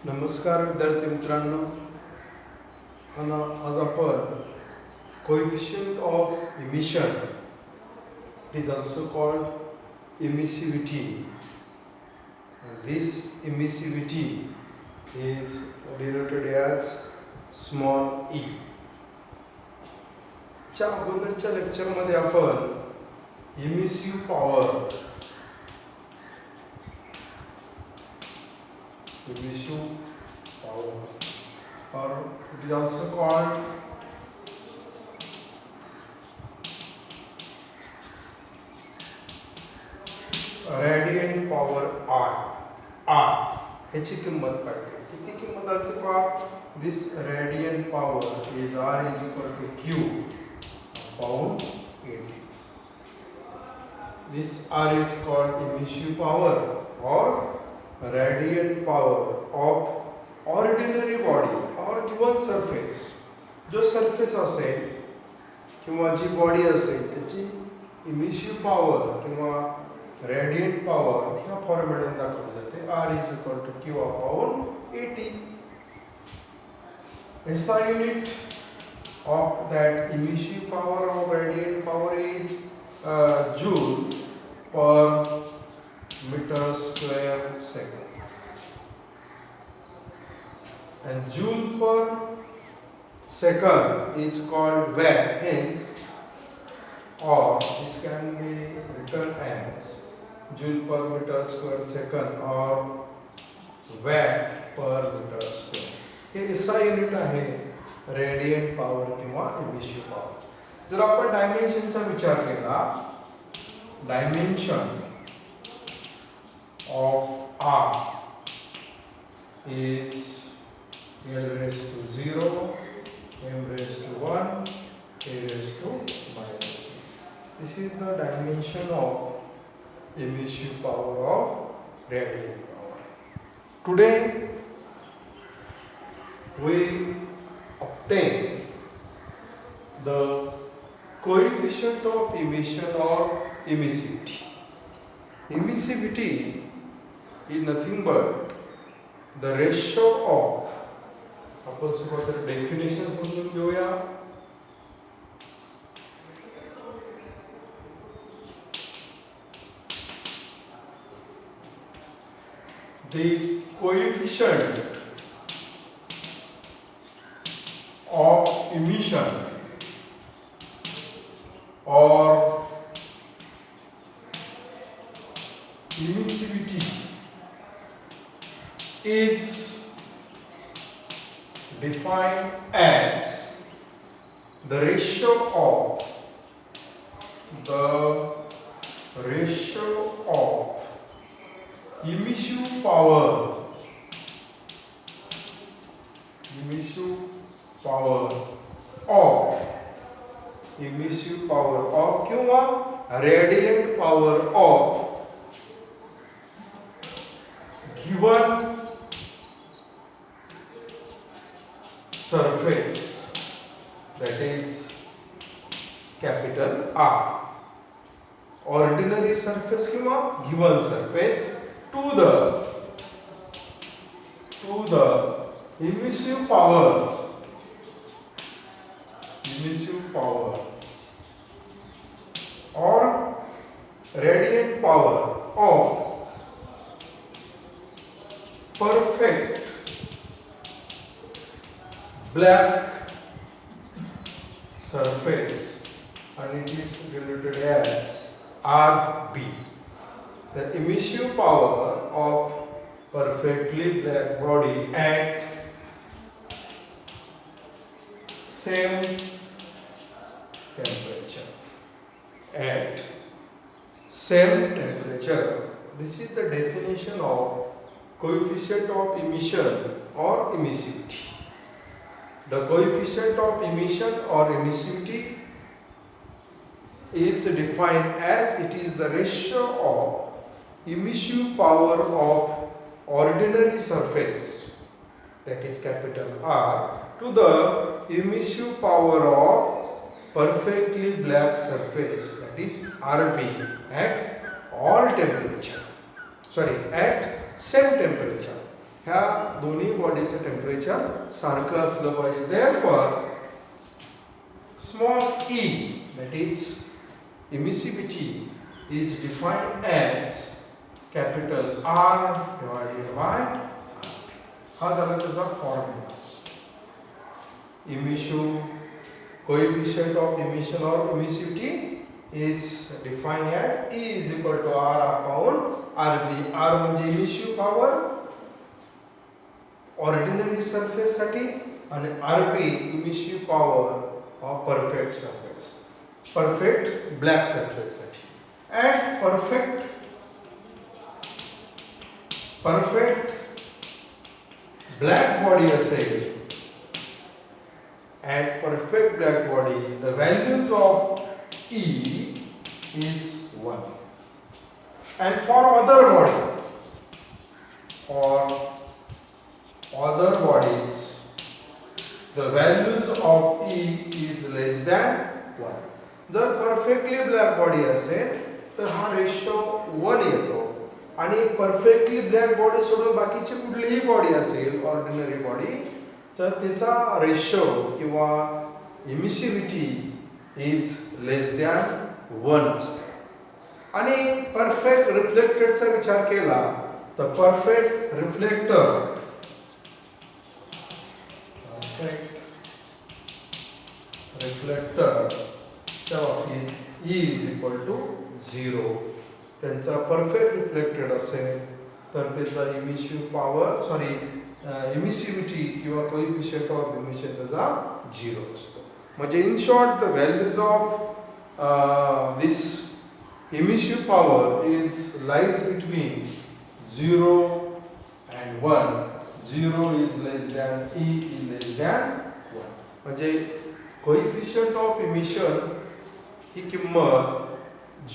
नमस्कार विद्यार्थी मित्रांनो. आज आपण coefficient of emission, it is also called emissivity, and this emissivity is denoted as small e. च्या अगोदरच्या लेक्चरमध्ये आपण emissive power or it is also called radiant power R ह्याची किंमत काढली. किती किंमत आली पहा. This radiant power is R is equal to Q upon 80. This R is called emissive power or radiant power of ordinary body or given surface. जो surface असेल किंवा जी बॉडी असेल त्याची इमिसिव्ह पॉवर किंवा रेडिएंट पॉवर ह्या फॉर्म्युल्याने दाखवली जाते. R is equal to Q upon 80. SI unit of that emissive power or radiant power is joule per meter square second, and joule per second is called watt. Hence, or this can be written as joule per meter square second or watt per meter square. Hey SI unit आहे radiant power किंवा emissive power. जर आपण डायमेन्शनचा विचार केला, dimension of R is L raised to 0, M raised to 1, A raised to minus 3. This is the dimension of emissive power of radiant power. Today we obtain the coefficient of emission or emissivity. Emissivity is nothing but the ratio of, आपण सुरुवातीला definition समजून घेऊया. The coefficient of emission or emissivity is defined as the ratio of emissive power of किंवा radiant power of given surface, that is capital R. Ordinary surface किंवा given surface to the emissive power or radiant power of perfect black surface, and it is denoted as RB. The emissive power of perfectly black body at same temperature. This is the definition of coefficient of emission or emissivity. The coefficient of emission or emissivity is defined as it is the ratio of emissive power of ordinary surface, that is capital R, to the emissive power of perfectly black surface, that is RB, at all temperature. At same temperature, ह्या दोन्ही बॉडीचं temperature सारखं असलं पाहिजे. Therefore small e, that is emissivity, is defined as capital R divided by R. हा झाला त्याचा formula. Emission coefficient of emission or emissivity is defined as E is equal to R upon RB. R म्हणजे emissive power ordinary surface साठी आणि RB emissive power of perfect surface, perfect black surface साठी. And perfect black body असेल, and perfect black body, the values of E is 1. And for other bodies, the values of E is less than 1. जर perfectly black body असेल तर हा ratio 1 येतो, आणि perfectly black body सोडून बाकीची कुठलीही बॉडी असेल ऑर्डिनरी बॉडी तर त्याचा रेशो किंवा इमिसिव्हिटी इज लेस दॅन 1 असते. आणि परफेक्ट रिफ्लेक्टेडचा विचार केला तर परफेक्ट रिफ्लेक्टरच्या बाबतीत E इज इक्वल टू 0. त्यांचा परफेक्ट रिफ्लेक्टेड असेल तर त्याचा इमिसिव्हिटी किंवा कोएफिशियंट ऑफ इमिशन त्याचा 0 असतो. म्हणजे in short the values of this emissive power lies between 0 and 1. 0 is less than E is less than 1. म्हणजे कोएफिशियंट ऑफ इमिशन ही किंमत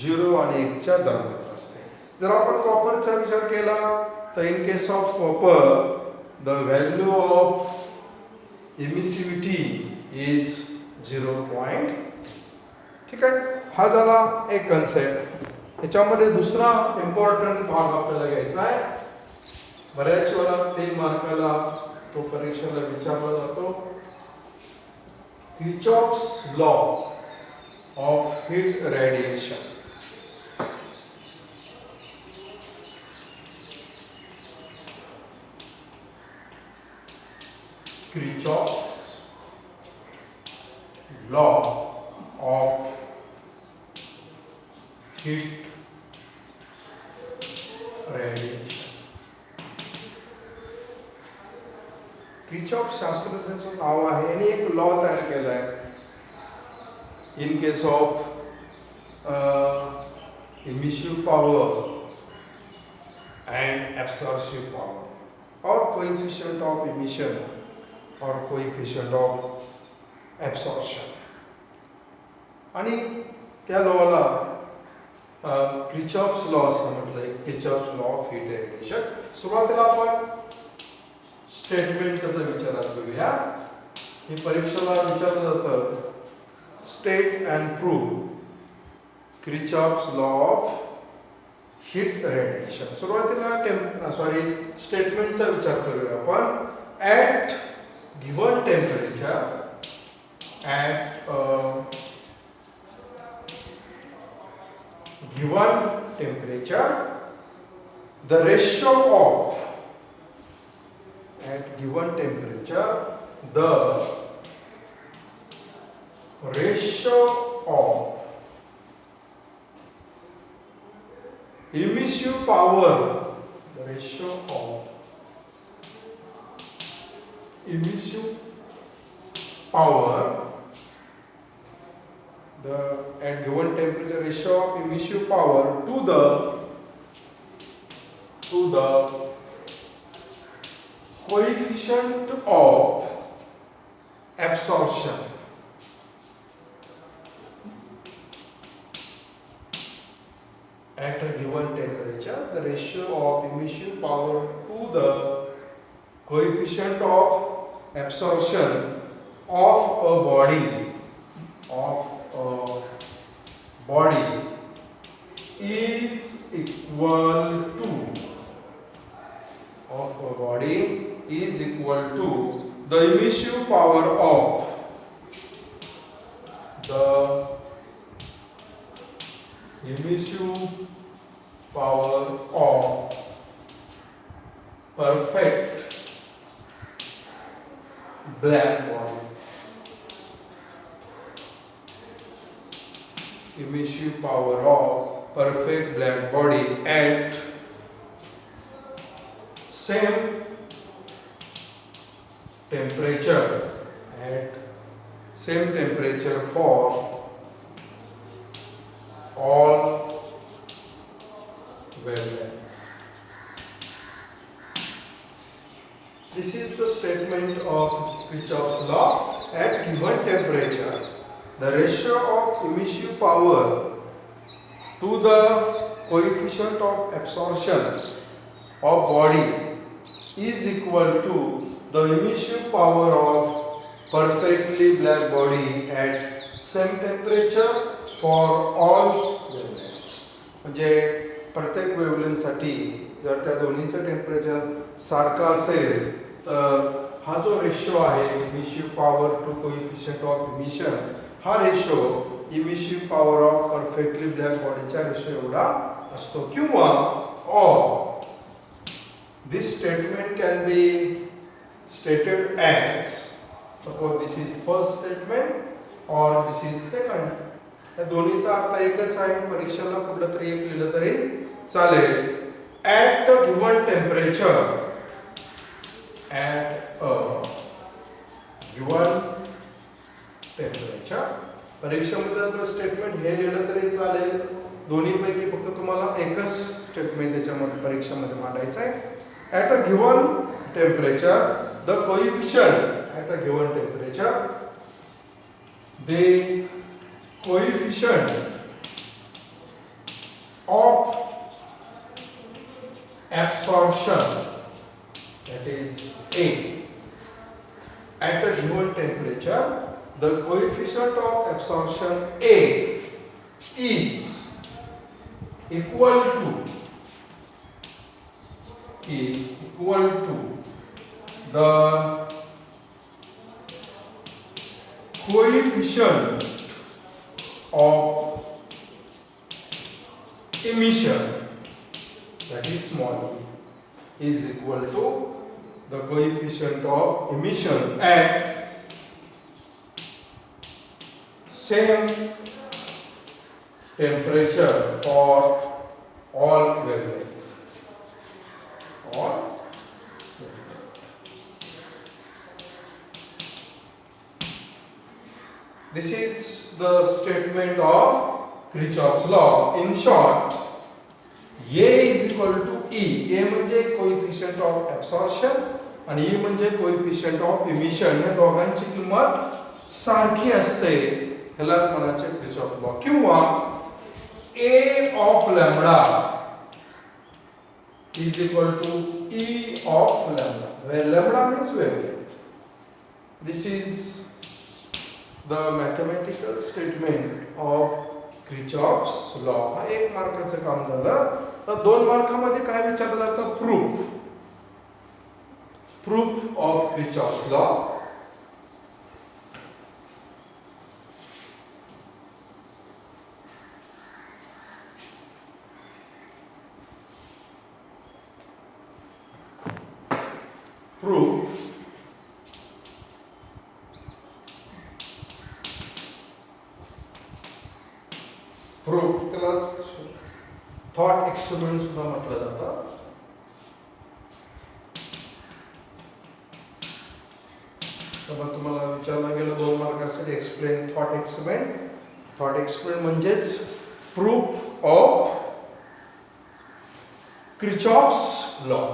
0 आणि 1 च्या दरम्यान असते. जर आपण कॉपरचा विचार केला तर in case of copper the value of emissivity is 0.3. ठीक आहे, हा झाला एक कन्सेप्ट. याच्यामध्ये दुसरा इम्पॉर्टंट भाग आपल्याला घ्यायचा आहे. बऱ्याच वेळा 3 मार्काला तो परीक्षेला विचारला जातो. Kirchhoff's law of heat radiation. Kirchhoff's law of heat radiation. Kirchhoff शास्त्रज्ञाचं नाव आहे आणि एक लॉ तयार केला आहे. In case of emissive power and absorptive power or coefficient of emission or coefficient of absorption. आणि त्या लॉला किर्चॉफ्स लॉ असं म्हटलंय. Kirchhoff's law of heat radiation. सुरुवातीला आपण स्टेटमेंट त्याचं विचारात घेऊया. हे परीक्षेला विचारलं जातं. State and prove Kirchhoff's law of heat radiation. सुरुवातीला स्टेटमेंटचा विचार करूया आपण. At given temperature, the ratio of emissive power, at given temperature ratio of emissive power to the coefficient of absorption. At a given temperature, the ratio of emissive power to the coefficient of absorption of a body is equal to is equal to the emissive power of perfect black body. Emissive power of perfect black body at same temperature for all wavelengths. This is the statement of Kirchhoff's law. At given temperature, the ratio of emissive power to the coefficient of absorption of body is equal to the emissive power of perfectly black body at same temperature for all wavelengths. म्हणजे प्रत्येक wavelength साठी जर त्या दोन्हीचं temperature सारखं असेल तर हा जो रेशो आहे emissive power to coefficient of emission, हा ratio emissive power of perfectly black बॉडीच्या रेशो एवढा असतो. किंवा or this statement can be stated as, suppose this is first statement or this is second. या दोन्हीचा अर्थ एकच आहे. परीक्षेला कुठलं तरी एक लिहिलं तरी चालेल. At a given temperature, परीक्षेमध्ये आपलं स्टेटमेंट हे लिहिलं तरी चालेल. दोन्हीपैकी फक्त तुम्हाला एकच स्टेटमेंट त्याच्यामध्ये परीक्षेमध्ये मांडायचं आहे. At a given temperature, the coefficient of absorption, that is A. At a given temperature, the coefficient of absorption A is equal to the coefficient of emission, that is small e, is equal to the coefficient of emission at same temperature for all wavelengths. This is the statement of Kirchhoff's law. In short, A is equal to E. A म्हणजे coefficient of absorption आणि E म्हणजे coefficient of emission. या दोघांची किंमत सारखी असते. ह्यालाच म्हणायचे Kirchhoff's law. किंवा A of lambda is equal to E of lambda, where lambda means wavelength. This is the mathematical statement of Kirchhoff's law. हा एक मार्काचं काम झालं. तर 2 मार्कामध्ये काय विचारलं जातं? Proof of Kirchhoff's law. Proof त्याला थॉट एक्सपेरिमेंट सुद्धा म्हटलं जातं. तर तुम्हाला विचारलं गेलं 2 मार्कासाठी explain thought experiment. Thought experiment म्हणजेच proof of Kirchhoff's law.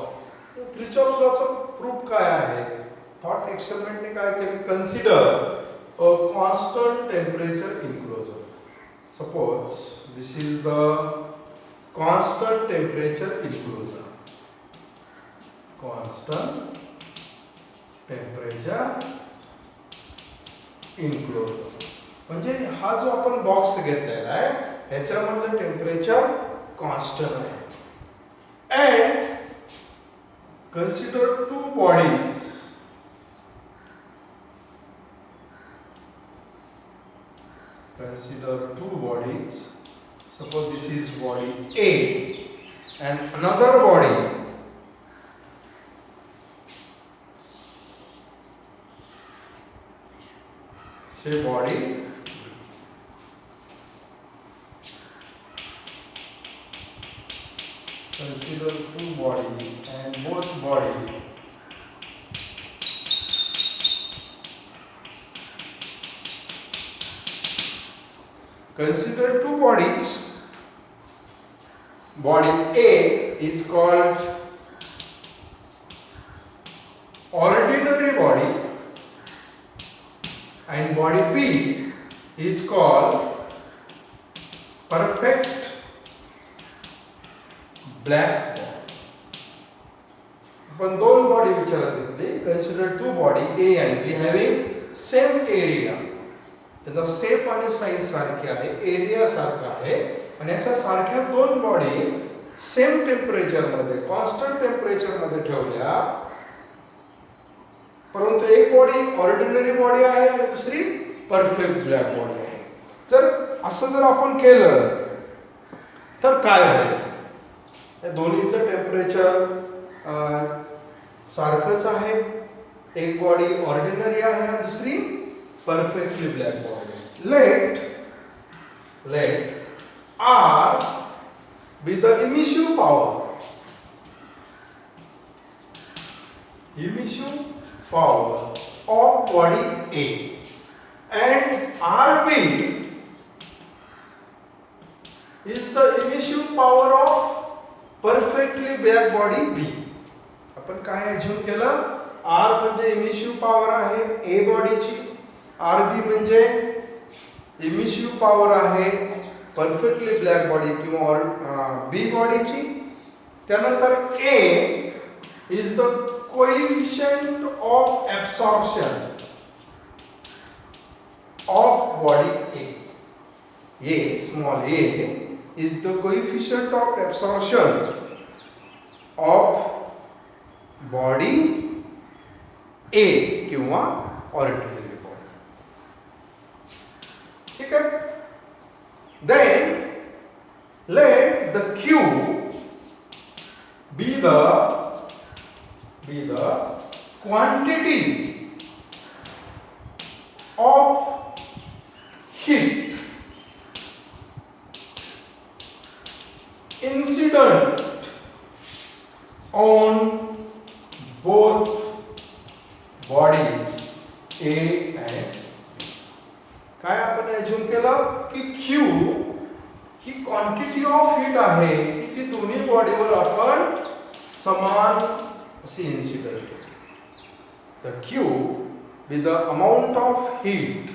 Kirchhoff's lawचा प्रूफ काय आहे? थॉट एक्सपेरिमेंटने काय केलं? Consider a constant temperature enclosure. Suppose this is the constant temperature enclosure. म्हणजे हा जो आपण बॉक्स घेतलेला आहे ह्याच्यामधलं टेम्परेचर कॉन्स्टंट आहे. And consider two bodies. Consider two bodies. Suppose this is body A and another body. Say body. Consider two body and both body consider two bodies. Body A is called ordinary body and body B is called perfect black body. आपण दोन body विचारात घेतली. Consider two body A and B having same area. त्याचा shape आणि size सारखे आहे, area सारखा आहे आणि याच्या सारख्या दोन बॉडी सेम टेम्परेचर मध्ये कॉन्स्टंट टेम्परेचर मध्ये ठेवल्या, परंतु एक बॉडी ऑर्डिनरी बॉडी आहे आणि दुसरी परफेक्ट ब्लॅक बॉडी आहे. तर असं जर आपण केलं तर काय होईल? या दोन्हीचं टेम्परेचर सारखंच आहे. एक बॉडी ऑर्डिनरी आहे आणि दुसरी perfectly black body. Let R be the emissive power of body A and RB is the emissive power of perfectly black body B. आपण काय अज्यूम केलं? R म्हणजे इमिशिव्ह पॉवर आहे A बॉडीची, RB म्हणजे इमिशिव्ह पॉवर आहे परफेक्टली ब्लॅक बॉडी किंवा B बॉडीची. त्यानंतर A is the coefficient of absorption of body A. A, small a, is the coefficient of absorption of body A किंवा ordinary body. ठीक है? Then let the Q be the quantity of heat incident on both body A and B. काय आपण assume केलं की Q he quantity of heat आहे की ती दोन्ही बॉडीवर आपण समान अशी इन्सिडेंट केली. The Q with the amount of heat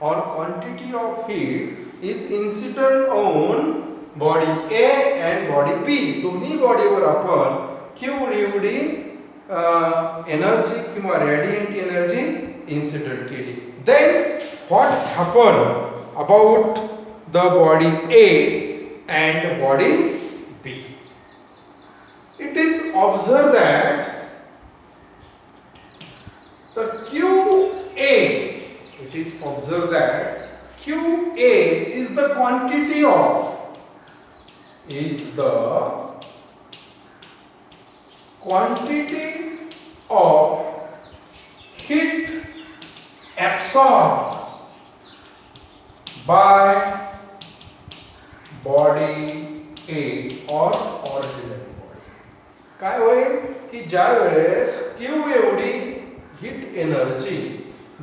or quantity of heat is incident on body A and body B. दोन्ही बॉडीवर आपण Q एवढी एनर्जी किंवा रेडिएंट एनर्जी इन्सिडेंट केली. Then what happened about the body A and body B? It is observed that the QA, it is observed that QA is the quantity of heat absorbed by body A or ordinary body. काय होईल की ज्या वेळेस Q एवढी heat energy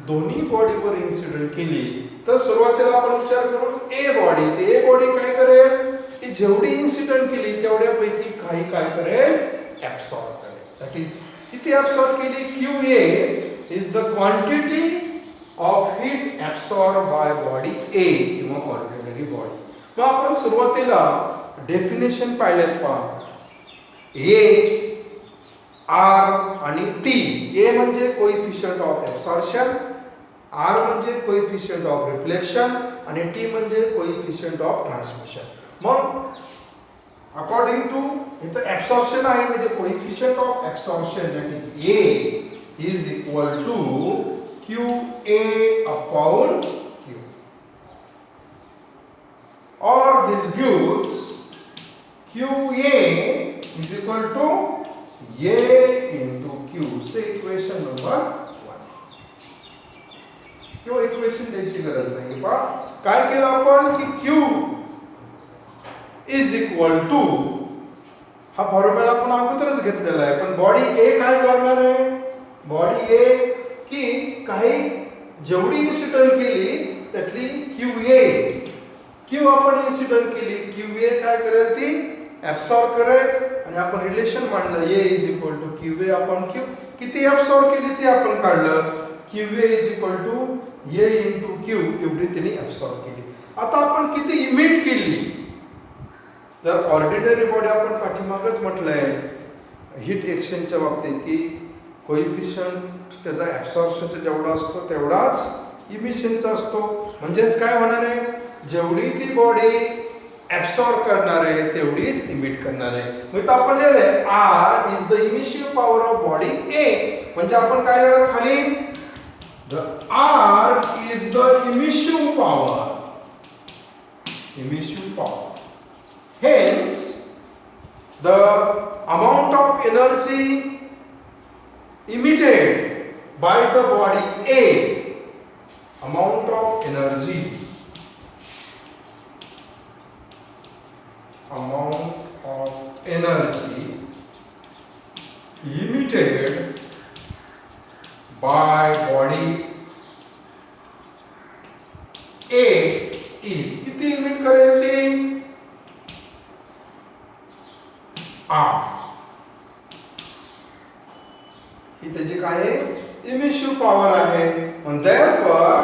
दोन्ही बॉडीवर incident केली तर सुरुवातीला आपण विचार करू ए बॉडी. ते ए बॉडी काय करेल की जेवढी इन्सिडेंट केली तेवढ्यापैकी काही काय करेल ऍब्सॉर्ब करेल. दॅट इज किती ऍब्सॉर्ब केली? QA is the quantity of heat absorb by body A किंवा ऑर्डिनरी बॉडी. मग आपण सुरुवातीला डेफिनेशन पाहिलेत पहा. ए आर आणि टी. ए म्हणजे कोएफिशियंट ऑफ ऍब्सॉर्प्शन, आर म्हणजे कोएफिशियंट ऑफ रिफ्लेक्शन आणि टी म्हणजे कोएफिशियंट ऑफ ट्रान्समिशन. मग अकॉर्डिंग टू इथं ऍब्सॉर्प्शन आहे म्हणजे coefficient of absorption that is a is equal to Q A upon Q or this gives Q A is equal to a into Q say equation number 1 किंवा equation द्यायची गरज नाही पहा काय केलं आपण की क्यू इज इक्वल टू हा फॉर्म्युला आपण अगोदरच घेतलेला आहे पण बॉडी ए काय करणार आहे बॉडी ए की काही जेवढी इन्सिडेंट केली त्यातली क्यू ए क्यू आपण इन्सिडेंट केली क्यू ए काय करेल ती ऍब्सॉर्ब करेल आणि आपण रिलेशन मांडलं a is equal to Q A upon Q किती ऍब्सॉर्ब केली ते आपण काढलं Q A is equal to a into Q एवढी तिने ऍब्सॉर्ब केली आता आपण किती इमिट केली जर ऑर्डिनरी बॉडी आपण पाठीमागच म्हटलंय हीट एक्सचेंजच्या बाबतीत की कोएफिशियंट त्याचा ऍब्सॉर्प्शनचा जेवढा असतो तेवढाच इमिशनचा असतो म्हणजेच काय होणार आहे जेवढी ती बॉडी ऍब्सॉर्ब करणार आहे तेवढीच इमिट करणार आहे म्हणजे आपण लिहिलंय R is the emissive power of body A म्हणजे आपण काय लिहिलं खाली the R is the emissive power hence the amount of energy emitted by the body A amount of energy emitted by body A is किती emit करेल ती ही त्याची काय आहे इमिशिव्ह पॉवर आहे आणि therefore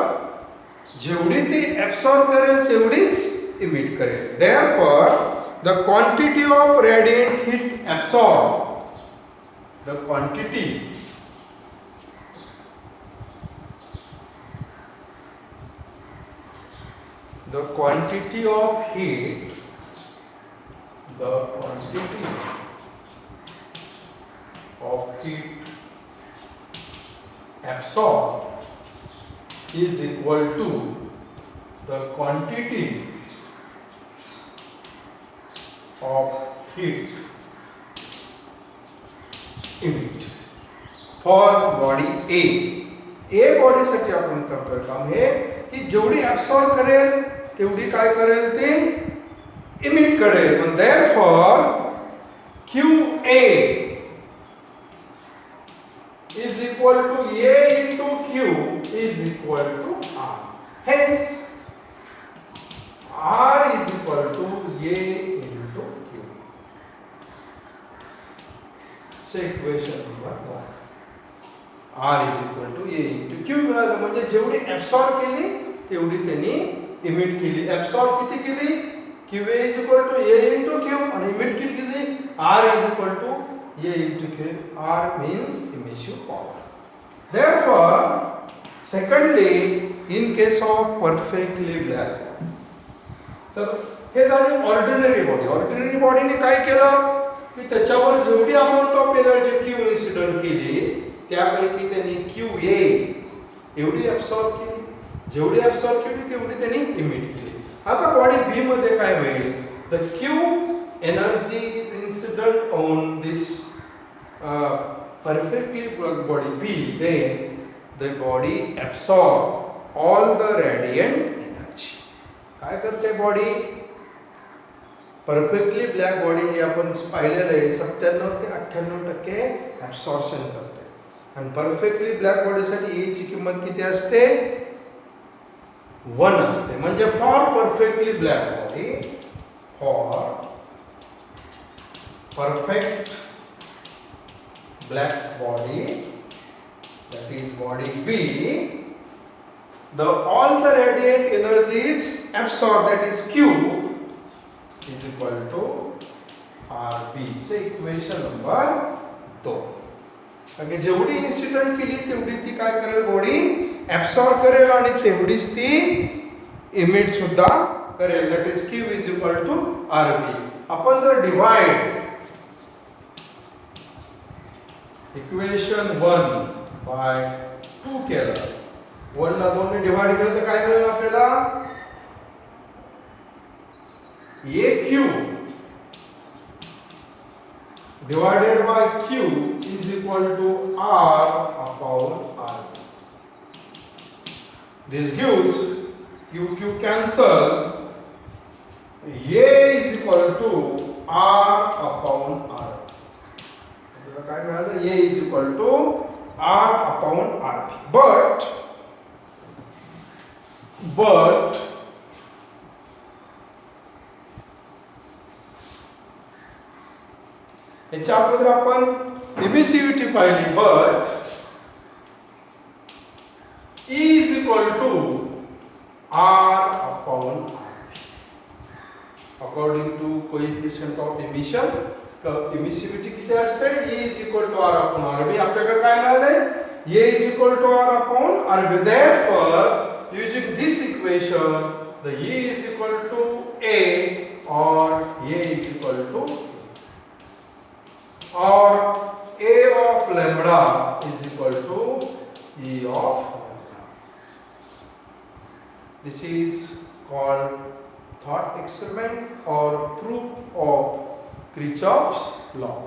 जेवढी ती ऍब्सॉर्ब करेल तेवढीच इमिट करेल therefore the quantity of radiant heat absorbed the quantity of heat absorbed is equal to the quantity of heat emit for body A body साठी आपण करतोय काम हे की जेवढी ऍब्सॉर्ब करेल तेवढी काय करेल ती इमिट करेल and therefore QA is equal to A into Q is equal to R. Hence, R is equal to A into Q. So equation number 1. R is equal to A into Q मिळालं म्हणजे जेवढी absorb केली तेवढी त्यांनी emit केली absorb किती केली QA is equal to A into Q आणि इमिट किती केली R is equal to A into Q. R means emission power. Therefore, secondly, in case of perfectly black, तर हे झाले ऑर्डिनरी बॉडी ऑर्डिनरी बॉडीने काय केलं की त्याच्यावर जेवढी amount of energy Q incident केली त्यापैकी त्यांनी क्यू ए एवढी ऍब्सॉर्ब केली जेवढी ऍब्सॉर्ब केली तेवढी त्यांनी इमिट केली आता बॉडी बी मध्ये काय होईल the Q energy is incident on this perfectly plugged body B, then the body absorb all the radiant energy. काय करते बॉडी परफेक्टली ब्लॅक बॉडी हे आपण पाहिलेलं आहे 97 ते 98% ऍब्सॉर्प्शन करते आणि परफेक्टली ब्लॅक बॉडीसाठी ए ची किंमत किती असते 1 असते म्हणजे for perfectly black body for perfect black body that is body B all the radiant energy is absorbed that is Q is equal to RB से इक्वेशन नंबर 2 कारण जेवढी इन्सिडेंट केली तेवढी ती काय करेल बॉडी ऍब्सॉर्ब करेल आणि तेवढीच ती इमिट सुद्धा करेल that is Q is equal to RB आपण जर डिवाइड इक्वेशन 1 बाय 2 केलं, 1 ला 2 ने डिवाइड केलं तर काय मिळेल आपल्याला? AQ divided by Q is equal to R upon R. This gives Q cancel, A is equal to R upon R. काय मिळालं? A is equal to R upon R. But याच्या अगोदर आपण एमिसिव्हिटी पाहिली. But E is equal to R upon R. According to coefficient of emission, emissivity किती असते? E is equal to R upon R. B आपल्याकडे काय मिळाले? A is equal to R upon R. Therefore, using this equation, the E is equal to A or A is equal to or A of lambda is equal to E of lambda. This is called thought experiment or proof of Kirchhoff's law.